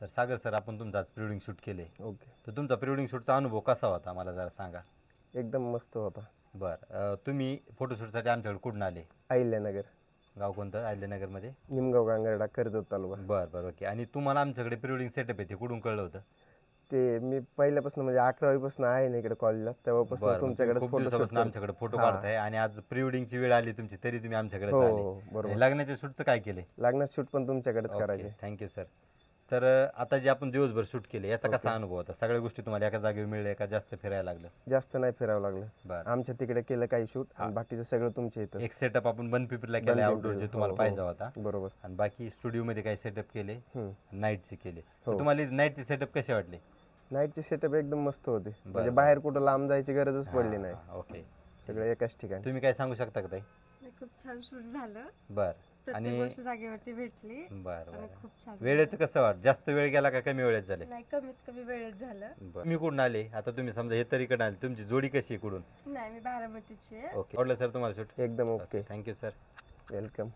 तर सागर सर, आपण तुमचं आज प्री वेडिंग शूट केले, ओके. तर तुमचा प्री वेडिंग शूटचा अनुभव कसा होता मला जरा सांगा. एकदम मस्त होता. बरं, तुम्ही फोटोशूटसाठी आमच्याकडे कुठून आले? अहिल्यानगर, गाव कोणतं अहिल्यानगरमध्ये? निमगाव गांगर्डा, कर्जत तालुका. बरं बरं, ओके. आणि तुम्हाला आमच्याकडे प्री वेडिंग सेटअप आहे ते कुठून कळलं होतं? ते मी पहिल्यापासून म्हणजे 11वीपासून आहे ना इकडे कॉलेजला, तेव्हापासून बरं, मग तुम्ही तुमच्याकडे खूप फोटो दिवसापासून आमच्याकडे फोटो काढताय आणि आज प्री वेडिंगची वेळ आली तुमची तरी तुम्ही आमच्याकडेच हो, आले. हो, बरोबर. आणि लग्नाच्या शूटचं काय केले? लग्नात शूट पण तुमच्याकडेच ओके, करायचे. Thank you sir. तर आता जे आपण दिवसभर शूट केले याचा कसा अनुभव होता? सगळ्या गोष्टी तुम्हाला एका जागेवर मिळल्या का जास्त फिरायला लागलं? जास्त नाही फिरावं लागलं. बरं. आमच्या तिकडे केलं काही शूट आणि बाकीचं सगळं तुमच्या इथं. एक सेटअप आपण बनपिपरीला केलं आउटडोर जे तुम्हाला हो, पाहिजे होता, बरोबर. आणि बाकी स्टुडिओमध्ये काही सेटअप केले, हम्म. नाईटचे केले. तर तुम्हाला नाईटचे सेटअप कसे वाटले? नाईटचे सेटअप एकदम मस्त होते. म्हणजे बाहेर कुठं लांब जायची गरजच पडली नाही. ओके. सगळे एकाच ठिकाणी. तुम्ही काय सांगू शकता का ताई? खूप छान शूट झालं. बरं. प्रत्येक गोष्ट जागेवरती भेटली. बरं आणि बरं. खूप छान वेळेचं कसं वाट? जास्त वेळ गेला का कमी वेळेत झाले? नाही, कमीत कमी वेळेत झालं. बरं. तुम्ही कुठून आले? आता तुम्ही समजा हे तरीकडे आले, तुमची जोडी कशी आहे कुठून? नाही, मी बारामतीची आहे. ओके. आवडलं सर तुम्हाला शूट? एकदम ओके. Thank you sir. वेलकम.